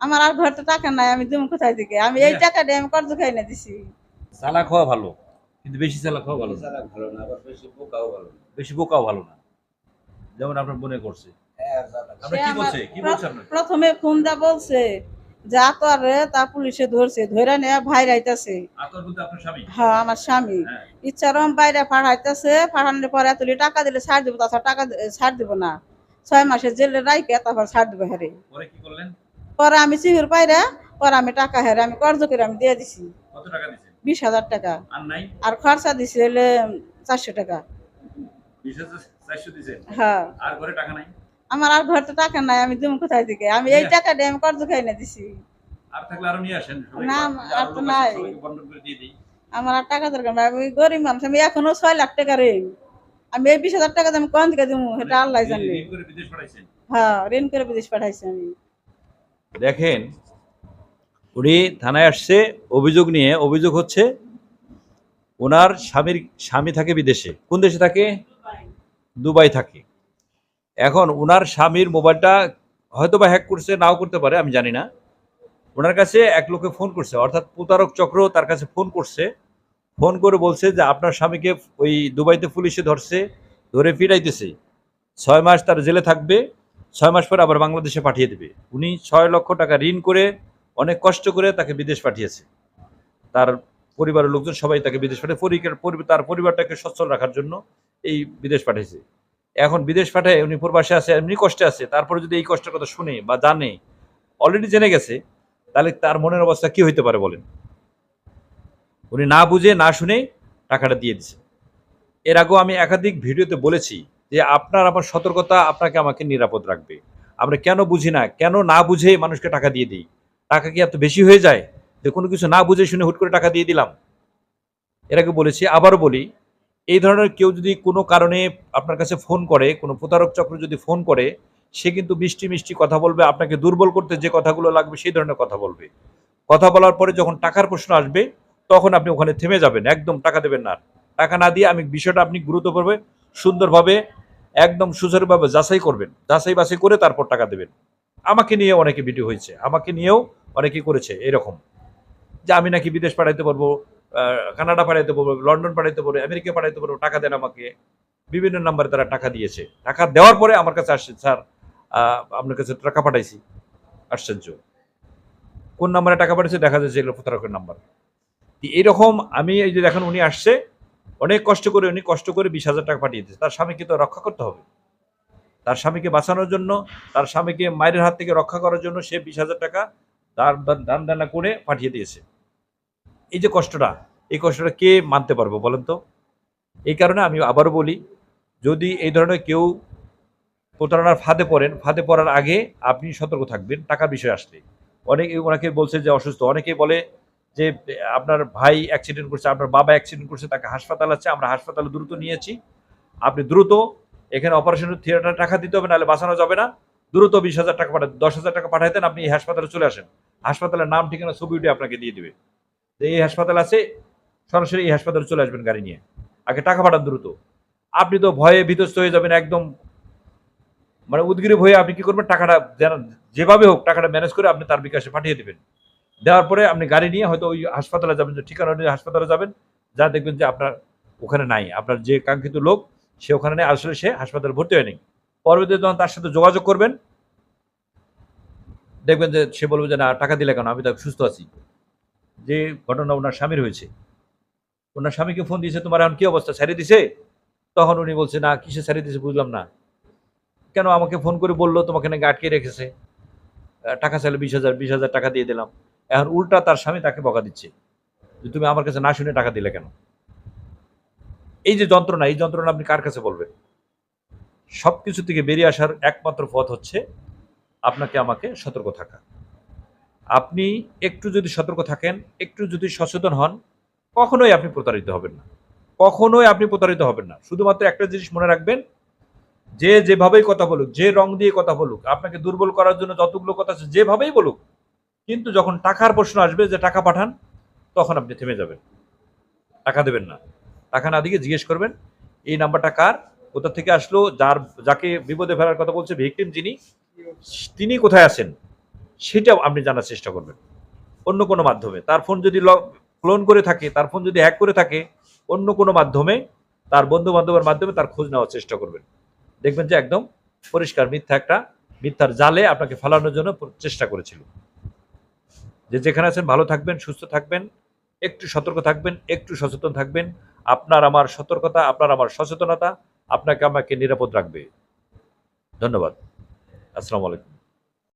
আমার আর ঘরে টাকা নাই, আমি দিব কোথায় থেকে? আমি এই টাকা দিয়ে আমি কর্জ খাই না দিছি। চালাক হওয়া ভালো, কিন্তু বেশি চালাক হওয়া ভালো না। চালাক ভালো না, আবার বেশি বোকাও ভালো না। বেশি বোকাও ভালো না, যেমন আপনার মনে করছে। হ্যাঁ, চালাক। আমরা সে কি আমার বলছে, কি বলছে আপনাকে? প্রথমে ফোন দা বলছে যে আতরে তা পুলিশে ধরছে, ধরে নিয়ে ভাই রাইতাছে। আতর বলতে আপনার স্বামী? হ্যাঁ, আমার স্বামী হ্যাঁ। ইচ্ছারম বাইরে পাঠাইতেছে, পাঠানোর পরে এতলি টাকা দিলে ছাড় দিব, তাছাড়া টাকা ছাড় দিব না, 6 মাসের জেলে রাইকে তারপর ছাড় দিব হেরে। পরে কি করলেন? পরে আমি চিহুর পাইরা পরে আমি টাকা হেরে আমি কর্জ করে আমি দিয়ে দিছি কত টাকা দিচ্ছেন? 20,000 টাকা। আর নাই? আর খরচা দিছি হলে 400 টাকা। 20,400 দিচ্ছেন? হ্যাঁ, আর ঘরে টাকা নাই? আমার আর ঘরে টাকা নাই, আমি দিব কোথায় থেকে? আমি এই টাকা দিয়ে আমি কর্জ খাই না দিছি। আর থাকলে আরো নিয়ে আসেন, না, সবাইকে আর আরো তো লোক আছে, নাই। সবাইকে বন্টন করে দিয়ে দিই। আমার আর টাকা দরকার নাই, আমি গরিব মানুষ, আমি এখনো 6 লাখ টাকা ঋণ। আমি এই 20,000 টাকা দিয়ে আমি কোন থেকে দিব সেটা আল্লাহ জানে। ঋণ করে বিদেশ পাঠাইছেন? হ্যাঁ, ঋণ করে বিদেশ পাঠাইছি আমি। দেখেন, উনি থানায় আসছে অভিযোগ নিয়ে। অভিযোগ হচ্ছে ওনার স্বামী থাকে বিদেশে। কোন দেশে থাকে? দুবাই থাকে। এখন ওনার স্বামীর মোবাইলটা হয়তো বা হ্যাক করছে, নাও করতে পারে, আমি জানি না। ওনার কাছে এক লোকে ফোন করছে, অর্থাৎ প্রতারক চক্র তার কাছে ফোন করছে। ফোন করে বলছে যে আপনার স্বামীকে ওই দুবাইতে পুলিশে ধরছে, ধরে ফিরাইতেছে, 6 মাস তার জেলে থাকবে, 6 মাস পরে আবার বাংলাদেশে পাঠিয়ে দেবে। উনি 6 লক্ষ টাকা ঋণ করে অনেক কষ্ট করে তাকে বিদেশ পাঠিয়েছে। তার পরিবারের লোকজন সবাই তাকে বিদেশ পাঠিয়ে তার পরিবারটাকে সচ্ছল রাখার জন্য এই বিদেশ পাঠিয়েছে। এখন বিদেশ পাঠায় উনি প্রবাসে আছে, এমনি কষ্টে আছে, তারপরে যদি এই কষ্টের কথা শুনে বা জানে, অলরেডি জেনে গেছে, তাহলে তার মনের অবস্থা কি হইতে পারে বলেন? উনি না বুঝে না শুনে টাকাটা দিয়ে দিছে। এর আগেও আমি একাধিক ভিডিওতে বলেছি যে আপনার আমার সতর্কতা আপনাকে আমাকে নিরাপদ রাখবে। আমরা কেন বুঝি না, কেন না বুঝে মানুষকে টাকা দিয়ে দিই? টাকা কি এত বেশি হয়ে যায় যে কোনো কিছু না বুঝে শুনে হুট করে টাকা দিয়ে দিলাম? এর আগে বলেছি, আবারও বলি, এই ধরনের কেউ যদি কোনো কারণে আপনার কাছে ফোন করে, কোনো প্রতারক চক্র যদি ফোন করে, সে কিন্তু মিষ্টি মিষ্টি কথা বলবে, আপনাকে দুর্বল করতে যে কথাগুলো লাগবে সেই ধরনের কথা বলবে। কথা বলার পরে যখন টাকার প্রশ্ন আসবে, তখন আপনি ওখানে থেমে যাবেন, একদম টাকা দেবেন না। টাকা না দিয়ে আমি বিষয়টা আপনি গুরুত্বভাবে, সুন্দরভাবে, একদম সুচারুভাবে যাচাই করবেন, যাচাই বাছাই করে তারপর টাকা দেবেন। আমাকে নিয়ে অনেকে ভিডিও হয়েছে, আমাকে নিয়েও অনেকে করেছে এরকম, যে আমি নাকি বিদেশ পাঠাইতে পারবো, কানাডা পাঠাইতে পারবো, লন্ডন পাঠাইতে পারবো, আমেরিকা পাঠাইতে পারবো, টাকা দেন আমাকে। বিভিন্ন নাম্বারে তারা টাকা দিয়েছে। টাকা দেওয়ার পরে আমার কাছে আসছে, স্যার আপনার কাছে টাকা পাঠাইছি। আশ্চর্য, কোন নাম্বারে টাকা পাঠিয়েছে দেখা যাচ্ছে এগুলো প্রতারকের নাম্বার। এইরকম আমি এই যে দেখেন, উনি আসছে অনেক কষ্ট করে, উনি কষ্ট করে 20,000 টাকা পাঠিয়ে দিয়েছে। তার স্বামীকে তো রক্ষা করতে হবে, তার স্বামীকে বাঁচানোর জন্য, তার স্বামীকে মায়ের হাত থেকে রক্ষা করার জন্য সে 20,000 টাকা দান দানা করে পাঠিয়ে দিয়েছে। এই যে কষ্টটা, এই কষ্টটা কে মানতে পারবো বলেন তো? এই কারণে আমি আবারও বলি, যদি এই ধরনের কেউ প্রতারণার ফাঁদে পড়েন, ফাঁদে পড়ার আগে আপনি সতর্ক থাকবেন টাকার বিষয় আসলে। ওনাকে বলছে যে অসুস্থ, অনেকেই বলে যে আপনার ভাই অ্যাক্সিডেন্ট করছে, আপনার বাবা অ্যাক্সিডেন্ট করছে, তাকে হাসপাতাল আছে, আমরা হাসপাতালে দ্রুত নিয়েছি, আপনি দ্রুত এখানে অপারেশনের থিয়েটারে টাকা দিতে হবে, নাহলে বাঁচানো যাবে না, দ্রুত 20,000 টাকা পাঠান, 10,000 টাকা পাঠাই দেন, আপনি এই হাসপাতালে চলে আসেন। হাসপাতালের নাম, ঠিকানা, ছবি উঠে আপনাকে দিয়ে দিবে, এই হাসপাতাল আছে, সরাসরি এই হাসপাতালে চলে আসবেন গাড়ি নিয়ে। আগে টাকা পাঠান দ্রুত। আপনি তো ভয়ে বিধ্বস্ত হয়ে যাবেন, একদম মানে উদগ্রীব হয়ে আপনি কি করবেন, টাকাটা যেভাবে হোক টাকাটা ম্যানেজ করে আপনি তার বিকাশে পাঠিয়ে দেবেন। দেওয়ার পরে আপনি গাড়ি নিয়ে হয়তো ওই হাসপাতালে যাবেন, যে ঠিকানা নিয়ে হাসপাতালে যাবেন, যা দেখবেন যে আপনার ওখানে নাই, আপনার যে কাঙ্ক্ষিত লোক সে ওখানে নেই, আসলে সে হাসপাতালে ভর্তি হয়নি। পরবর্তীতে যখন তার সাথে যোগাযোগ করবেন, দেখবেন যে সে বলবে যে না, টাকা দিলে কেন, আমি তো সুস্থ আছি। যে ঘটনা ওনার স্বামীর হয়েছে, ওনার স্বামীকে ফোন দিয়েছে, তোমার এখন কি অবস্থা, ছেড়ে দিছে? তখন উনি বলছে না, কিসে ছেড়ে দিছে বুঝলাম না। কেন, আমাকে ফোন করে বললো তোমাকে নাকি আটকে রেখেছে, টাকা চাইলে 20,000 টাকা দিয়ে দিলাম। এখন উল্টা তার স্বামী তাকে বকা দিচ্ছে যে তুমি আমার কাছে না শুনে টাকা দিলে কেন। এই যে যন্ত্রণা, এই যন্ত্রণা আপনি কার কাছে বলবেন? সবকিছু থেকে বেরিয়ে আসার একমাত্র পথ হচ্ছে আপনাকে আমাকে সতর্ক থাকা। আপনি একটু যদি সতর্ক থাকেন, একটু যদি সচেতন হন, কখনোই আপনি প্রতারিত হবেন না, কখনোই আপনি প্রতারিত হবেন না। শুধুমাত্র একটা জিনিস মনে রাখবেন, যে যেভাবেই কথা বলুক, যে রং দিয়ে কথা বলুক, আপনাকে দুর্বল করার জন্য যতগুলো কথা আছে যেভাবেই বলুক, কিন্তু যখন টাকার প্রশ্ন আসবে যে টাকা পাঠান, তখন আপনি থেমে যাবেন, টাকা দেবেন না। টাকা না দিয়ে জিজ্ঞেস করবেন এই নাম্বারটা কার, কোথা থেকে আসলো, যাকে বিপদে ফেলার কথা বলছে ভিকটিম যিনি, তিনি কোথায় আছেন, সেটাও আপনি জানার চেষ্টা করবেন অন্য কোনো মাধ্যমে। তার ফোন যদি ক্লোন করে থাকে, তার ফোন যদি হ্যাক করে থাকে, অন্য কোনো মাধ্যমে, তার বন্ধু বান্ধবের মাধ্যমে তার খোঁজ নেওয়ার চেষ্টা করবেন। দেখবেন যে একদম পরিষ্কার মিথ্যার জালে আপনাকে ফালানোর জন্য চেষ্টা করেছিল। যে যেখানে আছেন ভালো থাকবেন, সুস্থ থাকবেন, একটু সতর্ক থাকবেন, একটু সচেতন থাকবেন। আপনার আমার সতর্কতা, আপনার আমার সচেতনতা আপনাকে আমাকে নিরাপদ রাখবে। ধন্যবাদ। আসসালামু আলাইকুম।